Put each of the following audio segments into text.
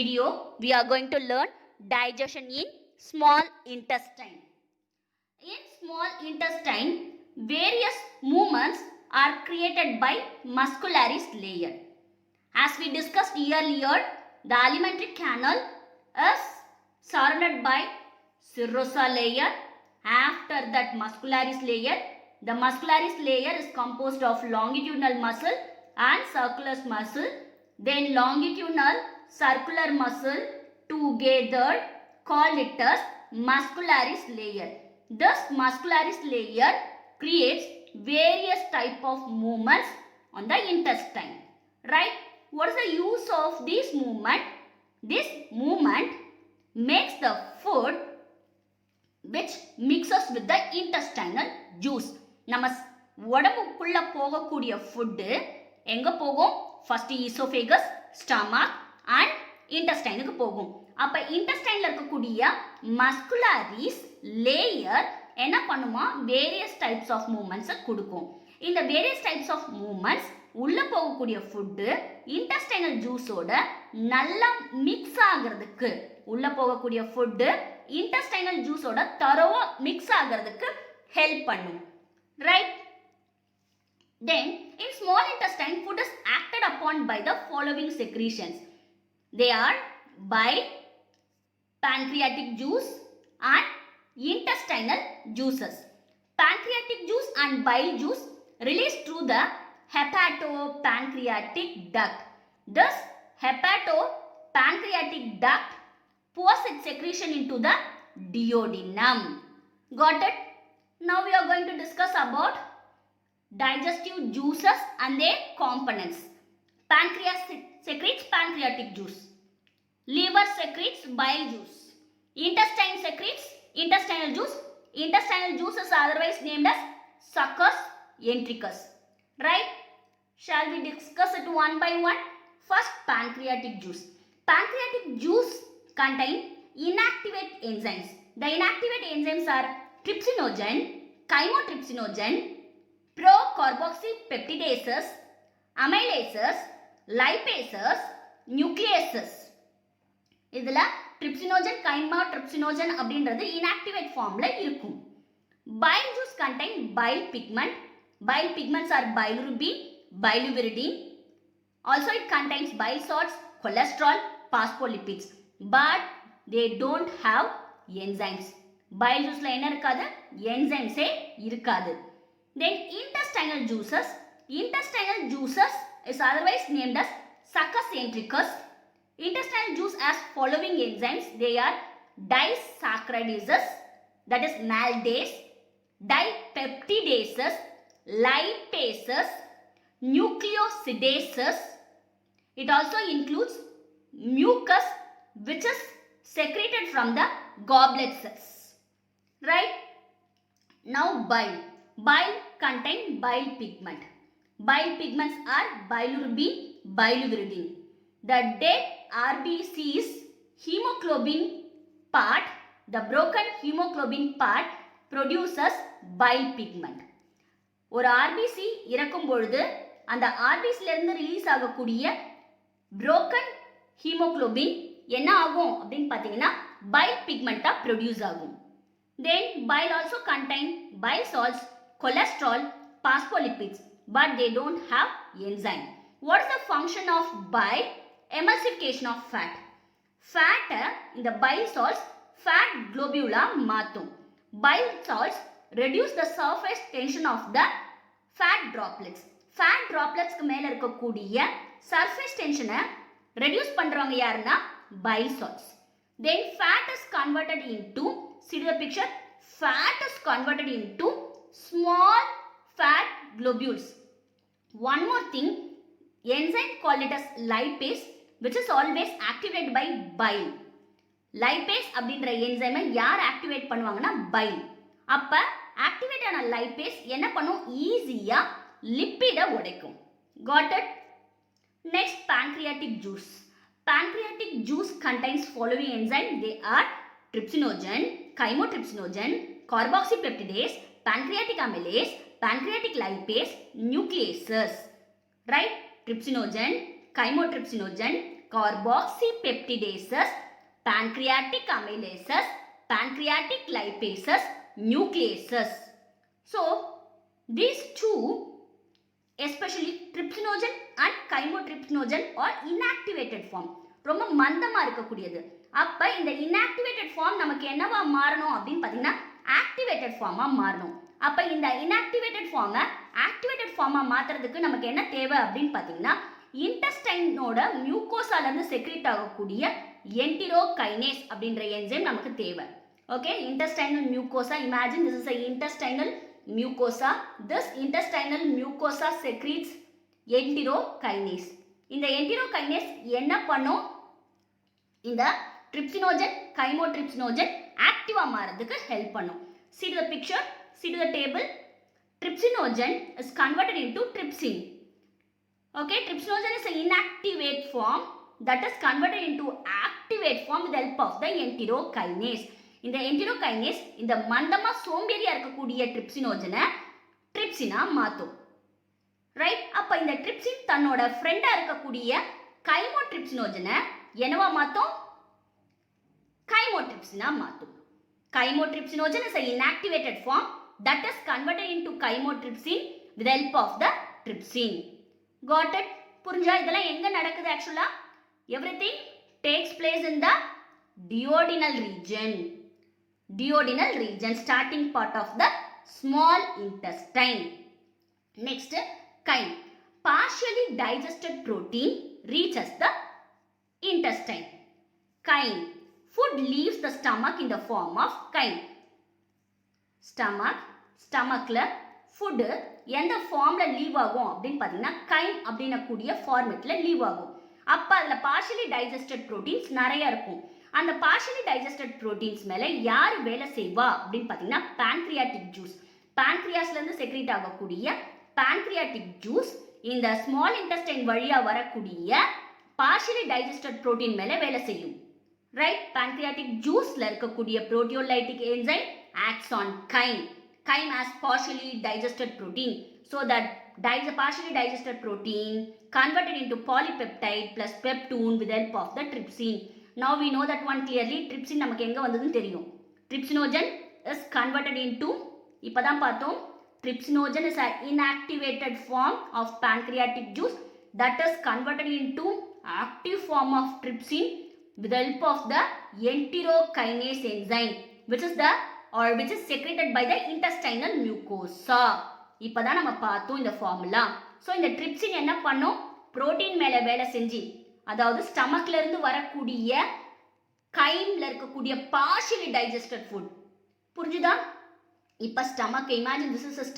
video, we are going to learn digestion in small intestine. In small intestine, various movements are created by muscularis layer. As we discussed earlier, the alimentary canal is surrounded by serosa layer. After that muscularis layer, the muscularis layer is composed of longitudinal muscle and circular muscle. Then longitudinal circular muscle together called it as muscularis layer. This muscularis layer creates various type of movements on the intestine. Right? What is the use of this movement? This movement makes the food which mixes with the intestinal juice. நம்ம உடம்புக்குள்ள போகக்கூடிய food எங்க போகும்? First oesophagus, stomach and இன்டெஸ்டைனுக்கு போகும். அப்ப இன்டெஸ்டைன்ல இருக்கக்கூடிய muscularis layer என்ன பண்ணுமா? வேரியஸ் டைப்ஸ் ஆஃப் மூவ்மெண்ட்ஸை கொடுக்கும். இந்த வேரியஸ் டைப்ஸ் ஆஃப் மூவ்மெண்ட்ஸ் உள்ள போகக்கூடிய ஃபுட்டு இன்டெஸ்டைனல் ஜூஸோட நல்லா மிக்ஸ் ஆகிறதுக்கு, உள்ள போகக்கூடிய ஃபுட்டு இன்டெஸ்டைனல் ஜூஸோட தரோவா மிக்ஸ் ஆகிறதுக்கு ஹெல்ப் பண்ணும். Right? Then, in small intestine, food is acted upon by the following secretions. They are bile, pancreatic juice and intestinal juices. Pancreatic juice and bile juice released through the hepatopancreatic duct. This hepatopancreatic duct pours its secretion into the duodenum. Got it? Now we are going to discuss about digestive juices and their components. Pancreas secretes pancreatic juice. Liver secretes bile juice. Intestine secretes intestinal juice. Intestinal juice is otherwise named as succus entericus. Right? Shall we discuss it one by one? First, pancreatic juice. Pancreatic juice contains inactivate enzymes. The inactivate enzymes are trypsinogen, chymotrypsinogen, procarboxypeptidases, amylases, lipases, nucleases. இதில் trypsinogen, chymotrypsinogen அப்படின்றது inactivate formல இருக்கும். Bile juice contain bile pigment. Bile pigments are bilirubin, bilirubiridine. Also it contains bile salts, cholesterol, phospholipids. But they don't have enzymes. Bile juice என்ன இருக்காது? Enzymes இருக்காது. Then intestinal juices. Intestinal juices is otherwise named as succus entericus. Intestinal juice has following enzymes. They are disaccharidases, that is maldase, dipeptidases, lipases, nucleosidases. It also includes mucus which is secreted from the goblet cells. Right? Now bile. Bile contain bile pigment. Bile pigments are bilirubin, bilirubiridine. The dead RBC's hemoglobin part, the broken hemoglobin part produces bile pigment. ஒரு RBC இறக்கும் பொழுது அந்த RBCலேருந்து release ஆகக்கூடிய broken hemoglobin என்ன ஆகும் அப்படின்னு பார்த்தீங்கன்னா bile pigment produce ஆகும். Then bile also contain bile salts, cholesterol, phospholipids, but they don't have enzyme. What is the function of bile? Emulsification of fat. Fat in the bile salts fat globule மாற்றும். Bile salts reduce the surface tension of the fat droplets. Fat droplets மேல இருக்கக்கூடிய surface tension reduce பண்றவங்க யாருன்னா bile salts. Then fat is converted into, see the picture, fat is converted into small fat globules. One more thing, enzyme called it as lipase, which is always activated by bile. Lipase அப்படின்ற enzyme யார் activate பண்ணுவாங்கன்னா bile. அப்ப activate ஆன lipase என்ன பண்ணும்? ஈஸியா லிப்பிட உடைக்கும். Got it? Next, pancreatic juice. Pancreatic juice contains following enzymes. They are trypsinogen, chymotrypsinogen, carboxypeptidase, pancreatic amylase, pancreatic lipase, nucleases. Right? Trypsinogen, chymotrypsinogen, carboxypeptidases, pancreatic amylases, pancreatic lipases, nucleases. So these two, especially trypsinogen and chymotrypsinogen, are inactivated form. ரொம்ப மந்தமா இருக்கக்கூடியது. அப்ப இந்த inactivated form நமக்கு என்னவா மாறணும் அப்படின்னு பார்த்தீங்கன்னா activated form-ஆ மாறணும். அப்ப இந்த inactivated form-ஐ activated form-ஆ மாத்துறதுக்கு நமக்கு என்ன தேவை அப்படின்னு பார்த்தீங்கன்னா இன்டெஸ்டைனோட மியூக்கோசால இருந்து செக்ரீட் ஆகக்கூடிய என்டிரோகைனேஸ் அப்படின்ற என்சைம் நமக்கு தேவை. Okay, intestinal mucosa, imagine this is a intestinal mucosa. This intestinal mucosa secretes enterokinase. இந்த enterokinase என்ன பண்ணும்? இந்த trypsinogen, chymotrypsinogen ஆக்டிவா மாறதுக்கு ஹெல்ப் பண்ணும். See to the picture, see to the table. Trypsinogen is converted into trypsin. Okay, trypsinogen is an inactivate form that is converted into activate form with the help of the enterokinase. இந்த என்டிரோகைனேஸ் இந்த மந்தமா சோம்பேறியா இருக்கக்கூடிய ட்ரிப்சினோஜனை ட்ரிப்சினா மாத்தும். Right? அப்ப இந்த trypsin தன்னோட ஃப்ரெண்டா இருக்கக்கூடிய கைமோட்ரிப்சினோஜனை என்னவா மாத்தும்? கைமோட்ரிப்சினா மாத்தும். Chymotrypsinogen is an inactivated form that is converted into chymotrypsin with the help of the trypsin. Got it? புரிஞ்சா? இதெல்லாம் எங்க நடக்குது ஆக்சுவலா? Everything takes place in the duodenal region. Duodenal region, starting part of the small intestine. Next, chyme. Partially digested protein reaches the intestine. Chyme. Food leaves the stomach in the form of chyme. Stomachல food எந்த ஃபார்ம்ல leave ஆகும் அப்படின்னு பார்த்தீங்கன்னா chyme அப்படின்ன கூடிய ஃபார்மேட்ல leave ஆகும். அப்ப அதுல partially digested proteins நிறைய இருக்கும். அந்த partially digested proteins மேல யார் வேலை செய்வா அப்படின்னு பார்த்தீங்கன்னா pancreatic juice. pancreasல இருந்து செக்ரீட் ஆகக்கூடிய pancreatic juice இந்த small intestine வழியா வரக்கூடிய partially digested protein மேல வேலை செய்யும். Right? Pancreatic juiceல இருக்கக்கூடிய proteolytic enzyme acts on chyme. Chyme has partially digested protein. So that partially digested protein converted into polypeptide plus peptone with the help of the trypsin. Now we know that one clearly. Trypsin நமக்கு எங்க வந்ததுன்னு தெரியும். Trypsinogen is converted into, இப்பதான் பார்த்தோம், trypsinogen is an inactivated form of pancreatic juice that is converted into active form of trypsin with the help of the enterokinase enzyme, which is secreted by the intestinal mucosa. இப்பதான் நம்ம பார்த்தோம் இந்த formula. So இந்த trypsin என்ன பண்ணும்? Protein மேல வேலை செஞ்சு, அதாவது ஸ்டமக்ல இருந்து வரக்கூடிய கைம்ல இருக்கக்கூடிய partially digested food. புரிஞ்சுதா? இப்ப ஸ்டமக், இமேஜின் திஸ் இஸ்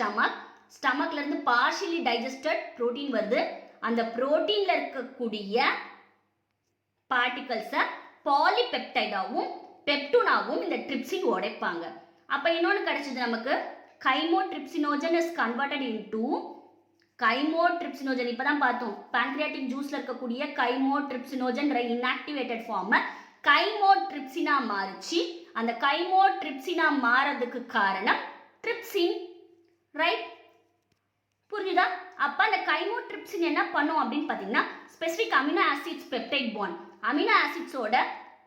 ஸ்டமக்ல இருந்து partially digested protein வருது. அந்த புரோட்டீன்ல இருக்கக்கூடிய பார்ட்டிகல்ஸை பாலிபெப்டைடாவும் பெப்டோனாவும் இந்த ட்ரிப்சின் உடைப்பாங்க. அப்ப இன்னொன்று கிடைச்சது நமக்கு, கைமோட்ரிப்சினோஜன் இஸ் கன்வெர்டட் இன்டு கைமோட்ரிப்சினோஜன். இப்பதான் பார்த்தோம், pancreatic ஜூஸ்ல இருக்கக்கூடிய கைமோட்ரிப்சினோஜன் இன்ஆக்டிவேட்டட் ஃபார்ம் கைமோட்ரிப்சினா மாறிச்சு. அந்த கைமோட்ரிப்சினா மாறதுக்கு காரணம் ட்ரிப்சின். ரைட்? புரியுதா? அப்ப அந்த கைமோட்ரிப்சின் என்ன பண்ணும் அப்படின்னு பாத்தீங்கன்னா specific amino acids peptide bond, amino ஆசிட்ஸோட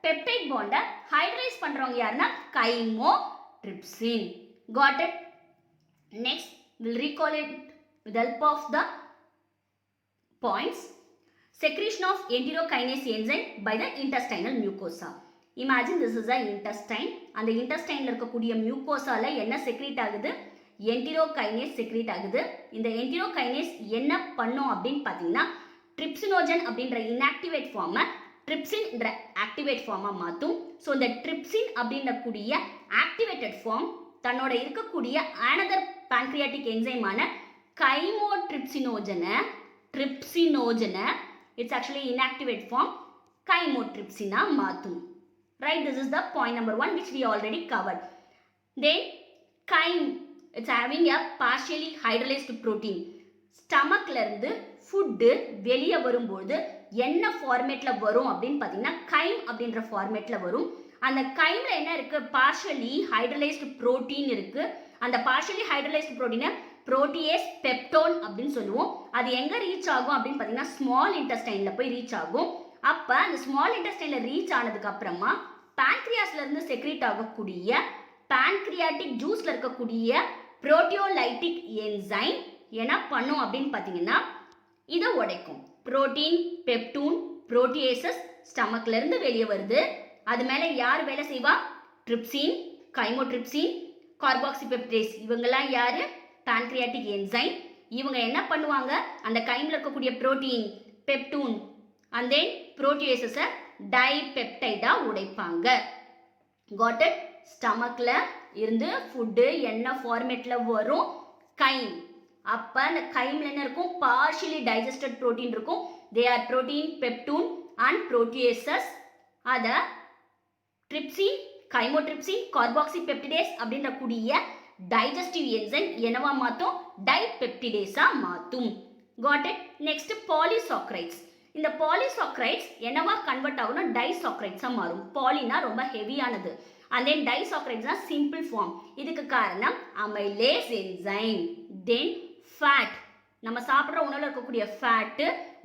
பெப்டைட் பாண்டை ஹைட்ரலைஸ் பண்றவங்க யாருன்னா chymotrypsin. Got it? Next, we'll recall it with the help of the points. Secretion of enterokinase enzyme by the intestinal mucosa. Imagine this is the intestine. அந்த intestineல இருக்கக்கூடிய mucosaல என்ன secrete ஆகுது? enterokinase secrete ஆகுது. இந்த enterokinase என்ன பண்ணும் அப்படின்னு பார்த்தீங்கன்னா trypsinogen அப்படின்ற inactivate ஃபார்மை ட்ரிப்சின் என்ற ஆக்டிவேட் ஃபார்மா மாற்றும். ஸோ இந்த ட்ரிப்சின் அப்படின்ற கூடிய ஆக்டிவேட்டட் ஃபார்ம் தன்னோட இருக்கக்கூடிய another pancreatic enzyme-ஆன கைமோட்ரிப்சினோஜனை it's actually inactivate form chymotrypsina மாற்றும். Right? This is the point number 1 which we already covered. Then chyme, it's having a partially hydrolyzed protein. ஸ்டமக்ல இருந்து food வெளியே வரும்போது என்ன ஃபார்மேட்ல வரும் அப்படின்னு பார்த்தீங்கன்னா கைம் அப்படின்ற ஃபார்மேட்ல வரும். அந்த கைம்ல என்ன இருக்கு? பார்ஷியலி ஹைட்ரலைஸ்டு புரோட்டீன் இருக்கு. அந்த பார்ஷியலி ஹைட்ரலைஸ்டு புரோட்டீனை புரோட்டியேஸ் பெப்டோன் அப்படின்னு சொல்லுவோம். அது எங்க ரீச் ஆகும் அப்படின்னு பார்த்தீங்கன்னா ஸ்மால் இன்டெஸ்டைன்ல போய் ரீச் ஆகும். அப்ப அந்த ஸ்மால் இன்டெஸ்டைன்ல ரீச் ஆனதுக்கு அப்புறமா பான்க்ரியாஸ்ல இருந்து செக்ரீட் ஆகக்கூடிய பான்க்ரியாட்டிக் ஜூஸ்ல இருக்கக்கூடிய புரோட்டியோலைட்டிக் என்சைம் என்ன பண்ணும் அப்படின்னு பார்த்தீங்கன்னா இதை உடைக்கும். புரோட்டீன், பெப்டூன், புரோட்டியேசஸ் ஸ்டமக்ல இருந்து வெளியே வருது. அது மேல யார் வேலை செய்வா? ட்ரிப்சின், கைமோட்ரிப்சின், கார்பாக்சிபெப்டேஸ் இவங்கெல்லாம் யாரு? Pancreatic enzyme. இவங்க என்ன பண்ணுவாங்க? அந்த கைம்ல இருக்கக்கூடிய protein, peptone and then proteases டைபெப்டைடா உடைப்பாங்க. got it? ஸ்டமக்ல இருந்து ஃபுட்டு என்ன ஃபார்மேட்ல வரும்? கைம். அப்ப அந்த கைம்ல என்ன இருக்கும்? பார்ஷியலி டைஜஸ்டட் புரோட்டீன் இருக்கும். They are protein, peptone and proteases. அத ட்ரிப்சின், கைமோட்ரிப்சின், கார்பாக்சிபெப்டிடேஸ் அப்படின்ற கூடிய டைஜஸ்டிவ் என்சைம் என்னவா மாத்தும்? டைபெப்டிடேஸா மாத்தும். got it? next polysaccharides. இந்த பாலிசாக்கரைட்ஸ் என்னவா கன்வெர்ட் ஆகும்னா டைசாக்கரைட்ஸா மாறும். பாலினா ரொம்ப ஹெவியானது, and then disaccharides are simple form. இதுக்கு காரணம் amylase enzyme. then fat. நம்ம சாப்பிடுற உணவுல இருக்கக்கூடிய ஃபேட்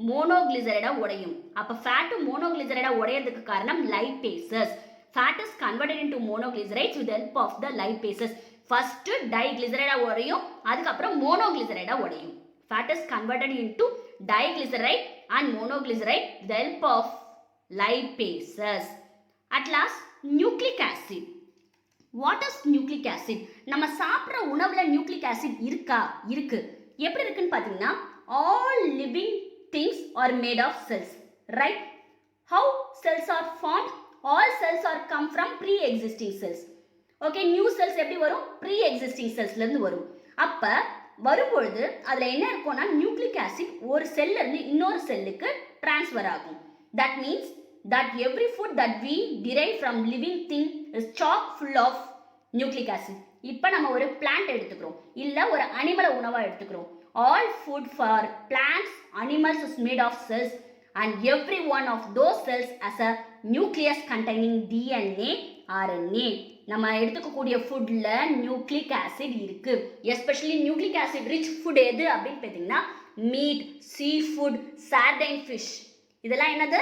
மோனோகிளிசரைடா உடையும். அப்ப ஃபேட் மோனோகிளிசரைடா உடையறதுக்கு காரணம் லைபேசஸ். fat is converted into monoglycerides with the help of the lipases. first diglyceride உடையும், அதுக்கு அப்புறம் மோனோகிளிசரைடா உடையும். fat is converted into diglyceride and monoglyceride with the help of lipases. at last nucleic acid. What is nucleic acid? நம்ம சாப்பிட்ற உணவுல nucleic acid இருக்கா? இருக்கு. எப்படி இருக்குன்னு பார்த்தீங்கன்னா all living things are made of cells, right? How cells are formed? All cells are come from pre existing cells. Okay, new cells எப்படி வரும்? ப்ரீ எக்ஸிஸ்டிங் செல்ஸ்ல இருந்து வரும். அப்ப வரும்பொழுது அதுல என்ன இருக்கும்னா நியூக்ளிக் ஆசிட் ஒரு செல்ல இருந்து இன்னொரு செல்லுக்கு டிரான்ஸ்ஃபர் ஆகும். That means that every food that we derive from living thing is chock full of nucleic acid. இப்போ நம்ம ஒரு plant எடுத்துக்கிறோம், இல்ல ஒரு அனிமலை உணவா எடுத்துக்கிறோம். all food for plants, animals is made of cells and every one of those cells has a nucleus containing DNA, RNA. நம்ம எடுத்துக்கக்கூடிய ஃபுட்ல நியூக்ளிக் ஆசிட் இருக்கு. Especially nucleic acid rich food எது அப்படின்னு பார்த்தீங்கன்னா meat, seafood, sardine fish. இதெல்லாம் என்னது?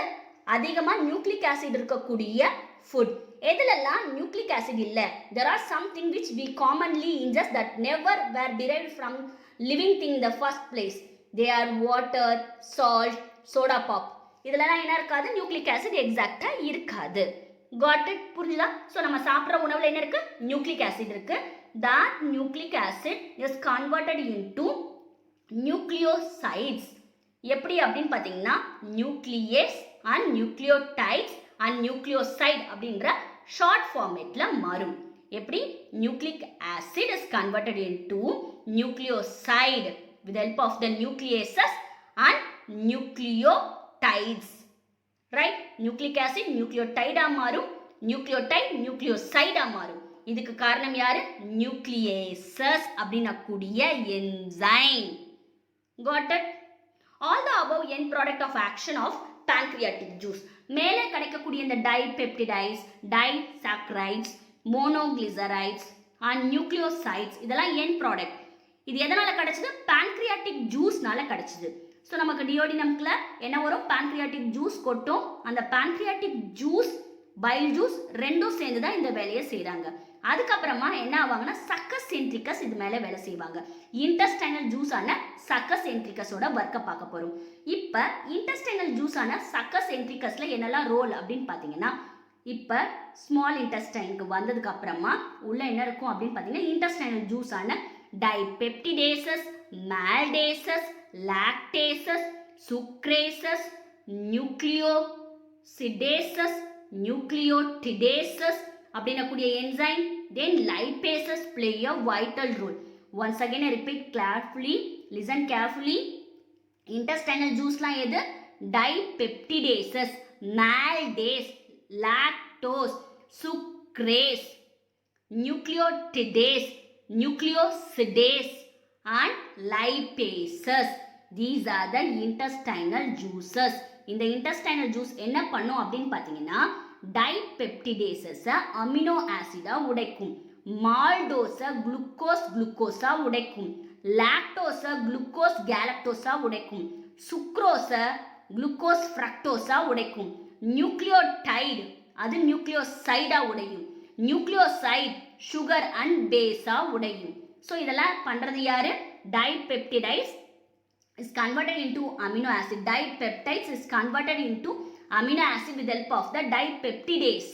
அதிகமா நியூக்ளிக் ஆசிட் இருக்கக்கூடிய ஃபுட். எதுலெல்லாம் நியூக்ளிக் ஆசிட் இல்ல? there are something which we commonly ingest that never were derived from living thing in the first place. they are water, salt, soda pop. இதெல்லாம் என்ன இருக்காது? Nucleic acid எக்ஸாக்ட்டா இருக்காது. got it? புரியுதா? So நம்ம சாப்பிடுற உணவுல என்ன இருக்கு? நியூக்ளிக் ஆசிட் இருக்கு. that nucleic acid is converted into nucleosides. எப்படி அப்படின்னு பார்த்தீங்கன்னா nuclease and nucleotides and nucleoside அப்படின்ற ஷார்ட் ஃபார்மேட்ல மாறும். எப்படி? Nucleic acid is converted into nucleoside with the help of the nucleases and nucleotides, right? Nucleic acid நியூக்ளியோடைடா மாறும், nucleotide நியூக்ளியோசைடா மாறும். இதுக்கு காரணம் யாரு? நியூக்ளியேசஸ் அப்படின கூடிய enzyme. got it? all the above end product of action of pancreatic juice. மேலே கிடைக்கக்கூடிய இந்த டைபெப்டிடைஸ், டைசாக்கரைட்ஸ், மோனோகிளிசரைட்ஸ் and nucleosides இதெல்லாம் end product. இது எதனால கிடைச்சது? pancreatic juiceனால கிடைச்சது. ஸோ நமக்கு டியோடினம்ல என்ன வரும்? pancreatic juice கொட்டும். அந்த pancreatic juice, பைல் ஜூஸ் ரெண்டும் சேர்ந்து தான் இந்த வேலையை செய்கிறாங்க. அதுக்கப்புறமா என்ன ஆவாங்கன்னா சக்கஸ் சென்ட்ரிகஸ் இது மேலே வேலை செய்வாங்க. இன்டெஸ்டைனல் ஜூஸான சக்கஸ் சென்ட்ரிகஸோட ஒர்க்கை பார்க்க போகிறோம். இப்போ இன்டெஸ்டைனல் ஜூஸான சக்கஸ் சென்ட்ரிகஸ்ல என்னெல்லாம் ரோல் அப்படின்னு பார்த்தீங்கன்னா, இப்போ ஸ்மால் இன்டெஸ்டைனுக்கு வந்ததுக்கு அப்புறமா உள்ள என்ன இருக்கும் அப்படின்னு பார்த்தீங்கன்னா intestinal ஜூஸான டைபெப்டிடேசஸ், மால்டேசஸ், லாக்டேசஸ், சுக்ரேசஸ், நியூக்ளியோசிடேசஸ், நியூக்ளியோடிடேசஸ் அப்படின்னக்கூடிய enzyme, then lipases play a vital role. Once again I repeat carefully, listen carefully. Intestinal juice லாம் எது? Dipeptidases, maldase, lactose, sucrase, nucleotidase, nucleosidase and lipases. These are the intestinal juices. இந்த intestinal juice என்ன பண்ணும் அப்படின்னு பார்த்தீங்கன்னா டைபெப்டிடேசஸ amino ஆசிடா உடைக்கும், மால்டோஸ குளுக்கோஸா உடைக்கும், லாக்டோஸ glucose கேலக்டோஸா உடைக்கும், சுக்ரோஸ குளுக்கோஸ் ஃப்ரக்டோஸா உடைக்கும். நியூக்ளியோடைடு அது நியூக்ளியோசைடா உடையும். நியூக்ளியோசைட் சுகர் அண்ட் பேஸா உடையும். ஸோ இதெல்லாம் பண்றது யாரு? டைபெப்டிடைஸ் is converted into amino acid. Dipeptides is converted into amino acid with the help of the dipeptidase.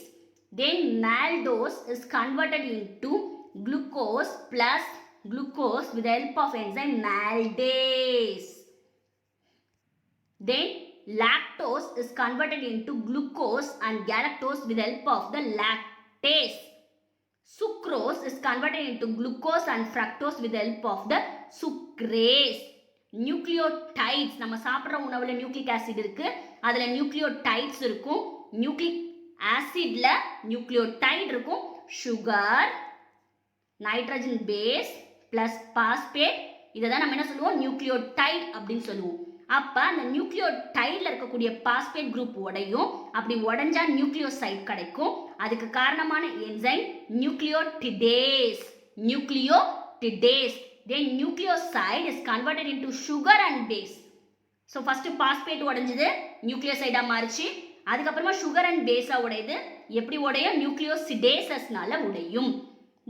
Then maltose is converted into glucose plus glucose with the help of enzyme maltase. Then lactose is converted into glucose and galactose with the help of the lactase. Sucrose is converted into glucose and fructose with the help of the sucrase. Nucleotides நம்ம சாப்பிட்ற உணவுல nucleic acid இருக்கு, அதுல nucleotides இருக்கும். Nucleic ஆசிட்ல nucleotide இருக்கும். Sugar, nitrogen base plus phosphate, இதை தான் நம்ம என்ன சொல்லுவோம்? நியூக்ளியோடைட் அப்படின்னு சொல்லுவோம். அப்ப அந்த நியூக்ளியோடைட்ல இருக்கக்கூடிய பாஸ்பேட் குரூப் உடையும். அப்படி உடைஞ்சா நியூக்ளியோசைட் கிடைக்கும். அதுக்கு காரணமான enzyme நியூக்ளியோடிடேஸ். நியூக்ளியோடிடேஸ். Then nucleoside is converted into sugar and base. So first phosphate உடைஞ்சது நியூக்ளியோசைடா மாறிச்சு. அதுக்கப்புறமா சுகர் அண்ட் பேஸா உடையுது. எப்படி உடையும்? நியூக்ளியோசிடேசஸ்னால உடையும்.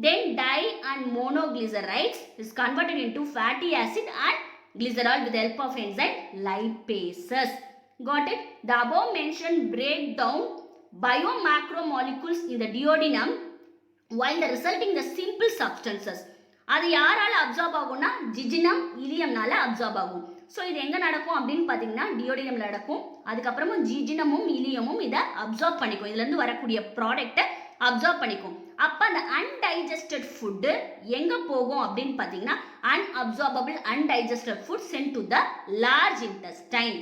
Then di and monoglycerides is converted into fatty acid and glycerol with the help of enzyme lipases. Got it? The above mentioned break down biomacromolecules in the duodenum while the resulting the simple substances. அது யாரால absorb ஆகும்னா jejunum இலியம்னால absorb ஆகும். So இது எங்கே நடக்கும் அப்படின்னு பார்த்தீங்கன்னா டியோடினம்ல நடக்கும். அதுக்கப்புறமா ஜிஜினமும் இலியமும் இதை அப்சார்ப் பண்ணிக்கும். இதுலேருந்து வரக்கூடிய ப்ராடக்டை அப்சார்ப் பண்ணிக்கும். அப்போ அந்த அன்டைஜஸ்டட் ஃபுட்டு எங்கே போகும் அப்படின்னு பார்த்தீங்கன்னா unabsorbable undigested food sent to the large intestine.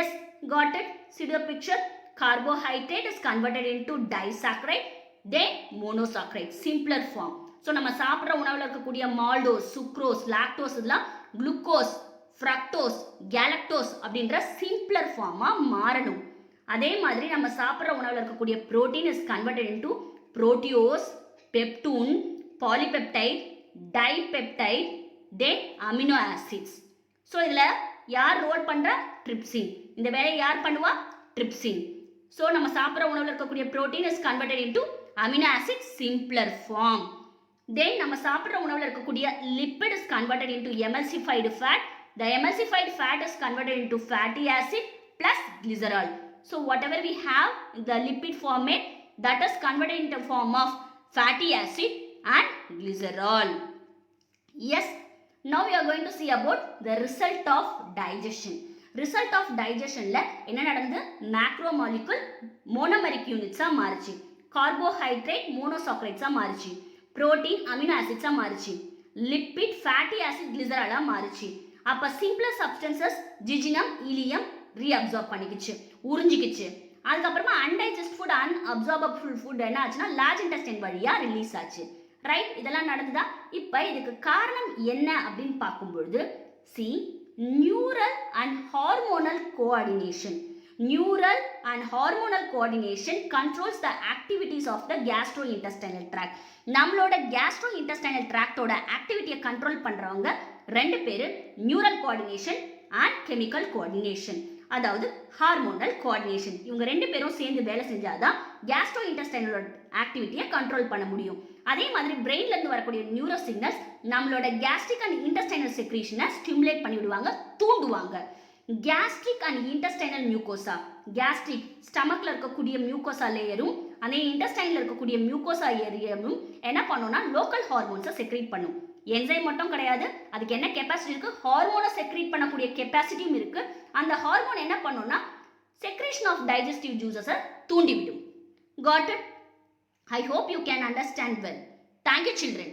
Yes, got it? See the picture. Carbohydrate is converted into disaccharide, then monosaccharide, simpler form. So நம்ம சாப்பிட்ற உணவில் இருக்கக்கூடிய மால்டோஸ், சுக்ரோஸ், லாக்டோஸ் இதெல்லாம் குளுக்கோஸ், ஃப்ரக்டோஸ், கேலக்டோஸ் அப்படின்ற சிம்பிளர் ஃபார்மாக மாறணும். அதே மாதிரி நம்ம சாப்பிட்ற உணவில் இருக்கக்கூடிய protein is converted into proteose, peptone, polypeptide, dipeptide, then amino acids. So இதில் யார் ரோல் பண்ணுற? ட்ரிப்சின். இந்த வேலையை யார் பண்ணுவா? ட்ரிப்சின். ஸோ நம்ம சாப்பிட்ற உணவில் இருக்கக்கூடிய protein is converted into amino acid simpler form. Then நம்ம சாப்பிட்ற உணவில் இருக்கக்கூடிய lipid is converted into emulsified fat. The emulsified fat is converted into fatty acid plus glycerol. So whatever we have the lipid format that is converted into form of fatty acid and glycerol. Yes, now we are going to see about the result of digestion. Result of digestionல என்ன நடந்து? macromolecule monomeric units மாறிச்சு. carbohydrate monosaccharides மாறிச்சு. Protein amino ஆசிட்ஸா மாறிச்சு. Lipid fatty acid கிளிசராலா மாறிச்சு. அப்ப simpler substances jejunum ileum reabsorb பண்ணிக்கிச்சு, உறிஞ்சிக்கிச்சு. அதுக்கப்புறமா அன்டைஜஸ்ட் ஃபுட் அன்அப்சார்பபிள் ஃபுட் என்ன ஆச்சுன்னா லார்ஜ் இன்டெஸ்டைன் வழியா ரிலீஸ் ஆச்சு. ரைட்? இதெல்லாம் நடந்துதா? இப்ப இதுக்கு காரணம் என்ன அப்படின்னு பார்க்கும்பொழுது see neural and hormonal coordination. Neural and hormonal coordination controls the activities of the gastrointestinal tract. நம்மளோட gastrointestinal tractோட ஆக்டிவிட்டியை கண்ட்ரோல் பண்றவங்க ரெண்டு பேரு neural coordination and chemical coordination, அதாவது ஹார்மோனல் கோஆர்டினேஷன். இவங்க ரெண்டு பேரும் சேர்ந்து வேலை செஞ்சாதான் gastrointestinal ஆக்டிவிட்டியை கண்ட்ரோல் பண்ண முடியும். அதே மாதிரி பிரெயின்ல இருந்து வரக்கூடிய நியூரோ சிக்னல்ஸ் நம்மளோட gastric and intestinal secretion stimulate பண்ணி விடுவாங்க, தூண்டுவாங்க. Gastric and intestinal mucosa. Gastric ஸ்டமக்ல இருக்கக்கூடிய மியூகோசா லேயரும் அதே இன்டெஸ்டைன்ல இருக்கக்கூடிய மியூகோசா ஏரியாவும் என்ன பண்ணும்னா லோக்கல் ஹார்மோன்ஸை செக்ரீட் பண்ணும். என்சைம் மட்டும் கிடையாது, அதுக்கு என்ன கெப்பாசிட்டி இருக்கு? ஹார்மோனை செக்ரீட் பண்ணக்கூடிய கெப்பாசிட்டியும் இருக்கு. அந்த ஹார்மோன் என்ன பண்ணும்னா செக்ரேஷன் ஆஃப் டைஜஸ்டிவ் ஜூசஸை தூண்டிவிடும். Got it? I hope you can understand well. Thank you, children.